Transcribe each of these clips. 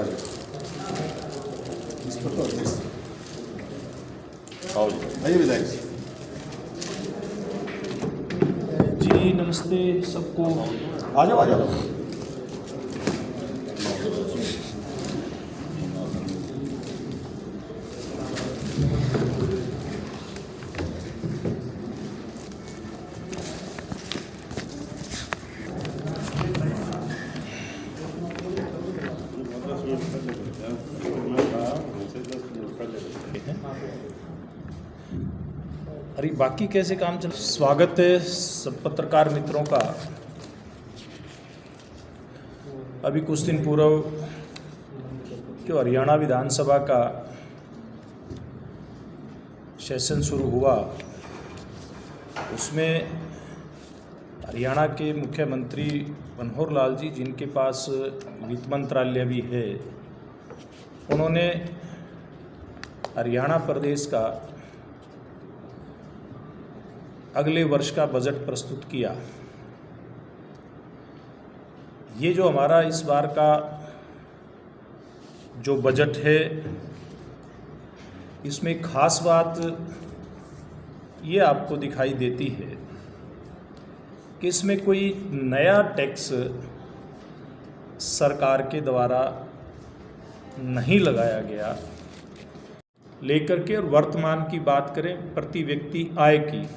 आ जाए इस पर तो अध्यक्ष आओ जी, आइए विधायक जी। नमस्ते सबको। आ जाओ आ जाओ। अरे बाकी कैसे काम चल। स्वागत है सब पत्रकार मित्रों का। अभी कुछ दिन पूर्व जो हरियाणा विधानसभा का सेशन शुरू हुआ, उसमें हरियाणा के मुख्यमंत्री मनोहर लाल जी, जिनके पास वित्त मंत्रालय भी है, उन्होंने हरियाणा प्रदेश का अगले वर्ष का बजट प्रस्तुत किया। ये जो हमारा इस बार का जो बजट है, इसमें खास बात ये आपको दिखाई देती है कि इसमें कोई नया टैक्स सरकार के द्वारा नहीं लगाया गया। लेकर के और वर्तमान की बात करें प्रति व्यक्ति आय की,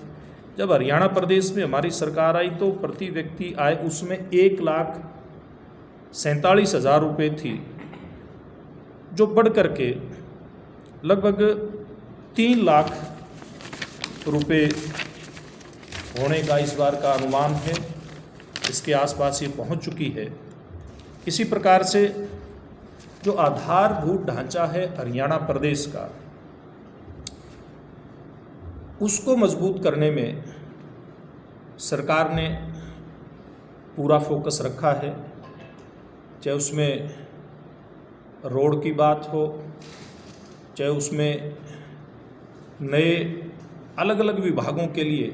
जब हरियाणा प्रदेश में हमारी सरकार आई तो प्रति व्यक्ति आय उसमें 1,47,000 रुपये थी, जो बढ़ करके लगभग 3 लाख रुपये होने का इस बार का अनुमान है। इसके आसपास ये पहुंच चुकी है। इसी प्रकार से जो आधारभूत ढांचा है हरियाणा प्रदेश का, उसको मजबूत करने में सरकार ने पूरा फोकस रखा है। चाहे उसमें रोड की बात हो, चाहे उसमें नए अलग अलग विभागों के लिए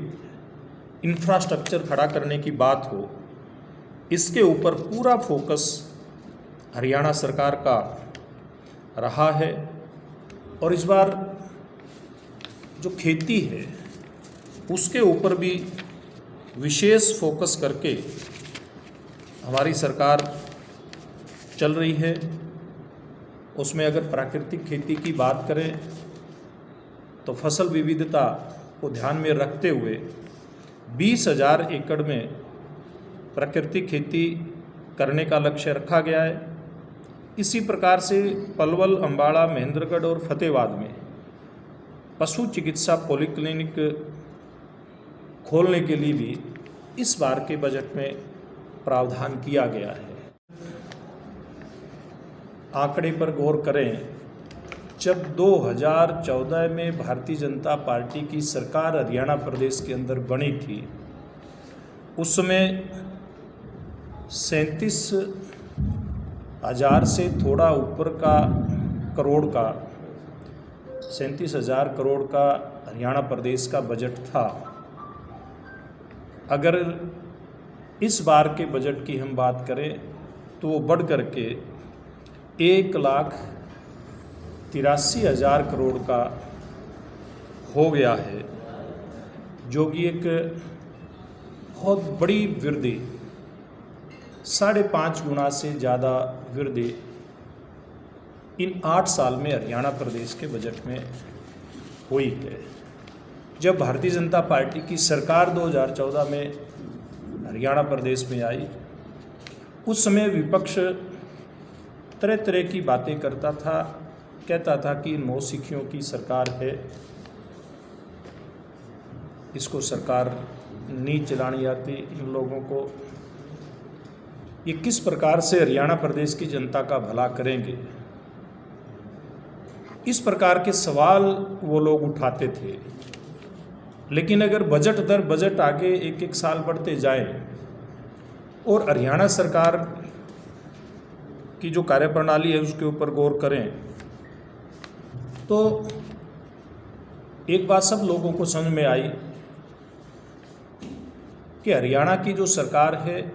इंफ्रास्ट्रक्चर खड़ा करने की बात हो, इसके ऊपर पूरा फोकस हरियाणा सरकार का रहा है। और इस बार जो खेती है उसके ऊपर भी विशेष फोकस करके हमारी सरकार चल रही है। उसमें अगर प्राकृतिक खेती की बात करें तो फसल विविधता को ध्यान में रखते हुए 20,000 एकड़ में प्राकृतिक खेती करने का लक्ष्य रखा गया है। इसी प्रकार से पलवल, अम्बाड़ा, महेंद्रगढ़ और फतेहाबाद में पशु चिकित्सा पॉलीक्लिनिक खोलने के लिए भी इस बार के बजट में प्रावधान किया गया है। आंकड़े पर गौर करें, जब 2014 में भारतीय जनता पार्टी की सरकार हरियाणा प्रदेश के अंदर बनी थी, उस समय 37,000 से थोड़ा ऊपर का करोड़ का 37,000 करोड़ का हरियाणा प्रदेश का बजट था। अगर इस बार के बजट की हम बात करें तो वो बढ़ करके 1,83,000 करोड़ का हो गया है, जो कि एक बहुत बड़ी वृद्धि, 5.5 गुना से ज़्यादा वृद्धि इन 8 साल में हरियाणा प्रदेश के बजट में हुई है। जब भारतीय जनता पार्टी की सरकार 2014 में हरियाणा प्रदेश में आई, उस समय विपक्ष तरह तरह की बातें करता था, कहता था कि नौसिखियों की सरकार है, इसको सरकार नहीं चलानी आती, इन लोगों को ये किस प्रकार से हरियाणा प्रदेश की जनता का भला करेंगे। इस प्रकार के सवाल वो लोग उठाते थे। लेकिन अगर बजट दर बजट आगे एक एक साल बढ़ते जाएं और हरियाणा सरकार की जो कार्यप्रणाली है उसके ऊपर गौर करें, तो एक बात सब लोगों को समझ में आई कि हरियाणा की जो सरकार है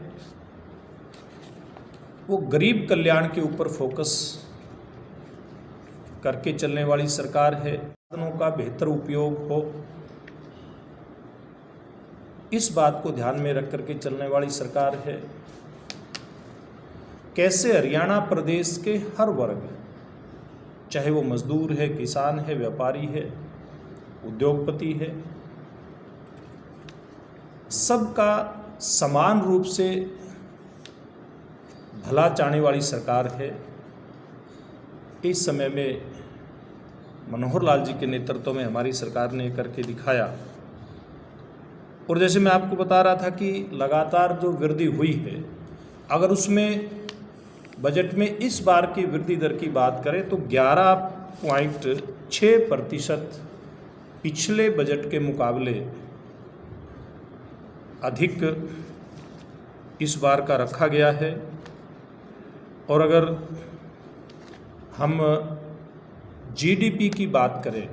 वो गरीब कल्याण के ऊपर फोकस करके चलने वाली सरकार है। साधनों का बेहतर उपयोग हो, इस बात को ध्यान में रख करके चलने वाली सरकार है। कैसे हरियाणा प्रदेश के हर वर्ग, चाहे वो मजदूर है, किसान है, व्यापारी है, उद्योगपति है, सबका समान रूप से भला चाहने वाली सरकार है। इस समय में मनोहर लाल जी के नेतृत्व में हमारी सरकार ने करके दिखाया। और जैसे मैं आपको बता रहा था कि लगातार जो वृद्धि हुई है, अगर उसमें बजट में इस बार की वृद्धि दर की बात करें तो 11.6% पिछले बजट के मुकाबले अधिक इस बार का रखा गया है। और अगर हम जीडीपी की बात करें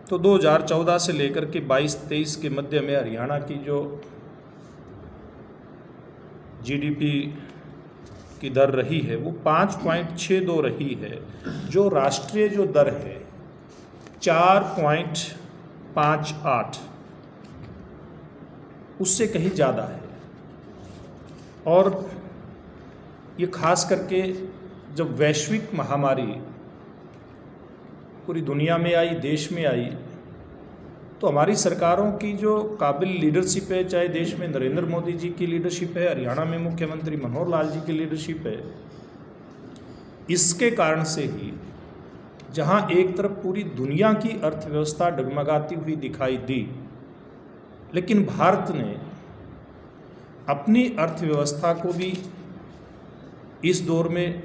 तो 2014 से लेकर के 22-23 के मध्य में हरियाणा की जो जीडीपी की दर रही है वो 5.62 रही है, जो राष्ट्रीय जो दर है 4.58 उससे कहीं ज़्यादा है। और ये खास करके जब वैश्विक महामारी पूरी दुनिया में आई, देश में आई, तो हमारी सरकारों की जो काबिल लीडरशिप है, चाहे देश में नरेंद्र मोदी जी की लीडरशिप है, हरियाणा में मुख्यमंत्री मनोहर लाल जी की लीडरशिप है, इसके कारण से ही जहां एक तरफ पूरी दुनिया की अर्थव्यवस्था डगमगाती हुई दिखाई दी, लेकिन भारत ने अपनी अर्थव्यवस्था को भी इस दौर में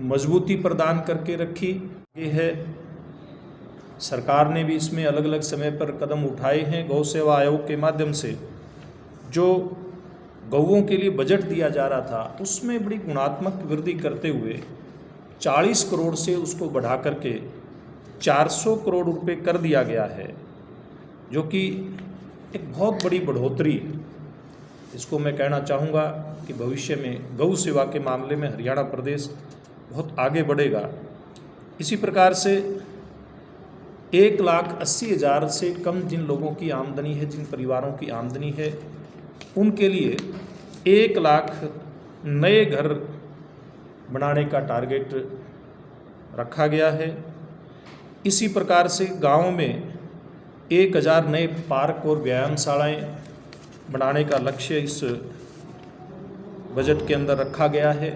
मजबूती प्रदान करके रखी। ये है, सरकार ने भी इसमें अलग अलग समय पर कदम उठाए हैं। गौ सेवा आयोग के माध्यम से जो गौओं के लिए बजट दिया जा रहा था उसमें बड़ी गुणात्मक वृद्धि करते हुए 40 करोड़ से उसको बढ़ा करके 400 करोड़ रुपए कर दिया गया है, जो कि एक बहुत बड़ी बढ़ोतरी। इसको मैं कहना चाहूँगा कि भविष्य में गौ सेवा के मामले में हरियाणा प्रदेश बहुत आगे बढ़ेगा। इसी प्रकार से 1,80,000 से कम जिन लोगों की आमदनी है, जिन परिवारों की आमदनी है, उनके लिए 1 लाख नए घर बनाने का टारगेट रखा गया है। इसी प्रकार से गाँव में 1,000 नए पार्क और व्यायामशालाएँ बनाने का लक्ष्य इस बजट के अंदर रखा गया है।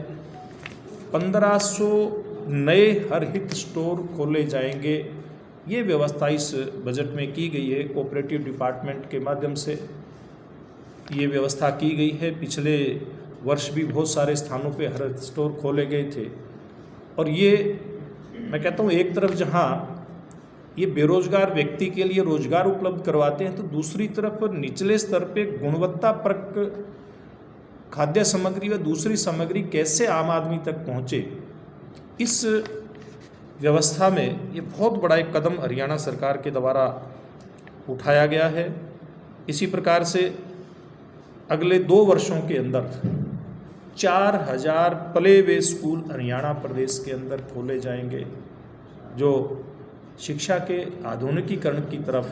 1500 नए हर हित स्टोर खोले जाएंगे, ये व्यवस्था इस बजट में की गई है। कोऑपरेटिव डिपार्टमेंट के माध्यम से ये व्यवस्था की गई है। पिछले वर्ष भी बहुत सारे स्थानों पे हर स्टोर खोले गए थे। और ये मैं कहता हूँ, एक तरफ जहाँ ये बेरोजगार व्यक्ति के लिए रोजगार उपलब्ध करवाते हैं, तो दूसरी तरफ निचले स्तर पे गुणवत्तापरक खाद्य सामग्री व दूसरी सामग्री कैसे आम आदमी तक पहुँचे, इस व्यवस्था में ये बहुत बड़ा एक कदम हरियाणा सरकार के द्वारा उठाया गया है। इसी प्रकार से अगले 2 वर्षों के अंदर 4000 प्ले वे स्कूल हरियाणा प्रदेश के अंदर खोले जाएंगे, जो शिक्षा के आधुनिकीकरण की तरफ,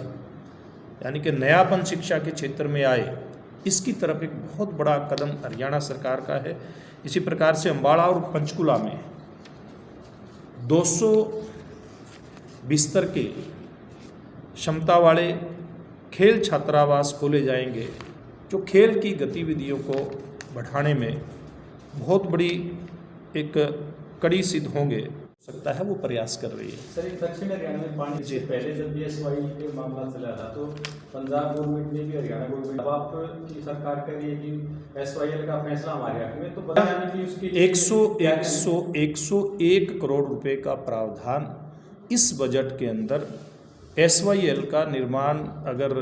यानी कि नयापन शिक्षा के क्षेत्र में आए, इसकी तरफ एक बहुत बड़ा कदम हरियाणा सरकार का है। इसी प्रकार से अम्बाड़ा और पंचकुला में 200 बिस्तर के क्षमता वाले खेल छात्रावास खोले जाएंगे, जो खेल की गतिविधियों को बढ़ाने में बहुत बड़ी एक कड़ी सिद्ध होंगे। सकता है वो प्रयास कर रही है। सर, एक दक्षिण हरियाणा में पानी से पहले जब BSY के मामला चला था तो पंजाब गवर्नमेंट ने भी हरियाणा गवर्नमेंट अब आपकी सरकार कर रही है कि SYL का फैसला हमारे हक में, तो बताया कि उसकी 101 करोड़ रुपए का प्रावधान इस बजट के अंदर SYL का निर्माण अगर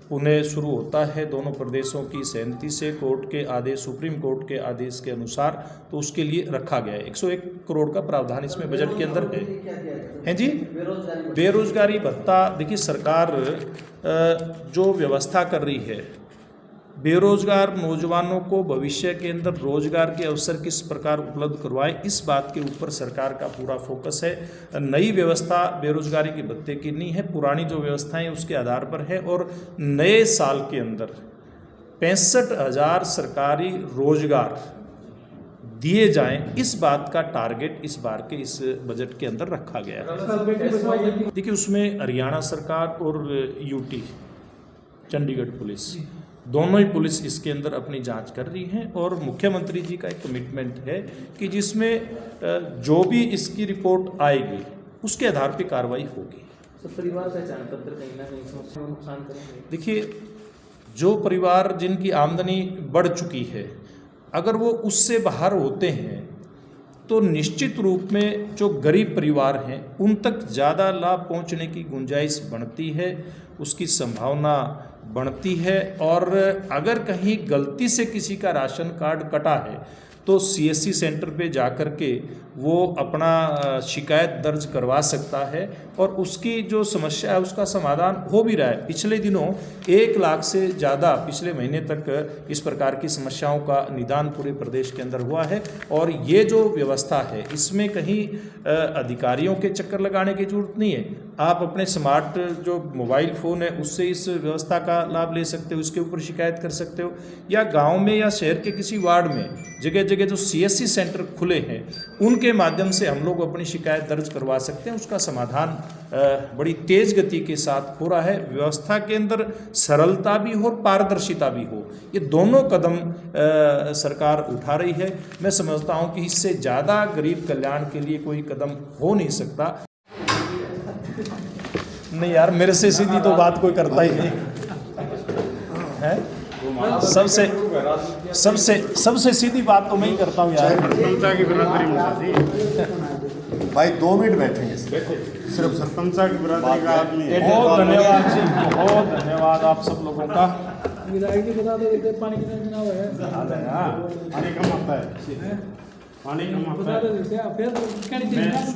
पुनः शुरू होता है दोनों प्रदेशों की सहमति से, कोर्ट के आदेश, सुप्रीम कोर्ट के आदेश के अनुसार, तो उसके लिए रखा गया है। 101 करोड़ का प्रावधान इसमें बजट के अंदर है जी। बेरोजगारी भत्ता, देखिए सरकार जो व्यवस्था कर रही है बेरोजगार नौजवानों को भविष्य के अंदर रोजगार के अवसर किस प्रकार उपलब्ध करवाएं, इस बात के ऊपर सरकार का पूरा फोकस है। नई व्यवस्था बेरोजगारी के भत्ते की नहीं है, पुरानी जो व्यवस्थाएं उसके आधार पर है। और नए साल के अंदर 65,000 सरकारी रोजगार दिए जाएं, इस बात का टारगेट इस बार के इस बजट के अंदर रखा गया है। देखिए, उसमें हरियाणा सरकार और यूटी चंडीगढ़ पुलिस दोनों ही पुलिस इसके अंदर अपनी जांच कर रही है और मुख्यमंत्री जी का एक कमिटमेंट है कि जिसमें जो भी इसकी रिपोर्ट आएगी उसके आधार पर कार्रवाई होगी। परिवार पहचान पत्र कहीं ना कहीं समस्या में नुकसान करेंगे। देखिए, जो परिवार जिनकी आमदनी बढ़ चुकी है, अगर वो उससे बाहर होते हैं तो निश्चित रूप में जो गरीब परिवार हैं उन तक ज़्यादा लाभ पहुंचने की गुंजाइश बढ़ती है, उसकी संभावना बढ़ती है। और अगर कहीं गलती से किसी का राशन कार्ड कटा है तो सीएससी सेंटर पे जाकर के वो अपना शिकायत दर्ज करवा सकता है और उसकी जो समस्या है उसका समाधान हो भी रहा है। पिछले दिनों 1 लाख से ज़्यादा पिछले महीने तक इस प्रकार की समस्याओं का निदान पूरे प्रदेश के अंदर हुआ है। और ये जो व्यवस्था है इसमें कहीं अधिकारियों के चक्कर लगाने की जरूरत नहीं है। आप अपने स्मार्ट जो मोबाइल फ़ोन है उससे इस व्यवस्था का लाभ ले सकते हो, इसके ऊपर शिकायत कर सकते हो, या गाँव में या शहर के किसी वार्ड में जगह जगह जो सीएससी सेंटर खुले हैं उनके माध्यम से हम लोग अपनी शिकायत दर्ज करवा सकते हैं। उसका समाधान बड़ी तेज गति के साथ हो रहा है। व्यवस्था के अंदर सरलता भी हो और पारदर्शिता भी हो, ये दोनों कदम सरकार उठा रही है। मैं समझता हूं कि इससे ज़्यादा गरीब कल्याण के लिए कोई कदम हो नहीं सकता। नहीं यार, मेरे से सीधी तो बात कोई करता ही नहीं है। सबसे सीधी बात तो मैं ही करता हूँ यार। भाई 2 मिनट बैठेंगे सिर्फ सरपंचा की बिरादरी का आदमी है। बहुत धन्यवाद जी, बहुत धन्यवाद आप सब लोगों का। विधायक जी बता दो पानी कितना बिना हुआ है। पानी कम आता है, पानी कम आता है।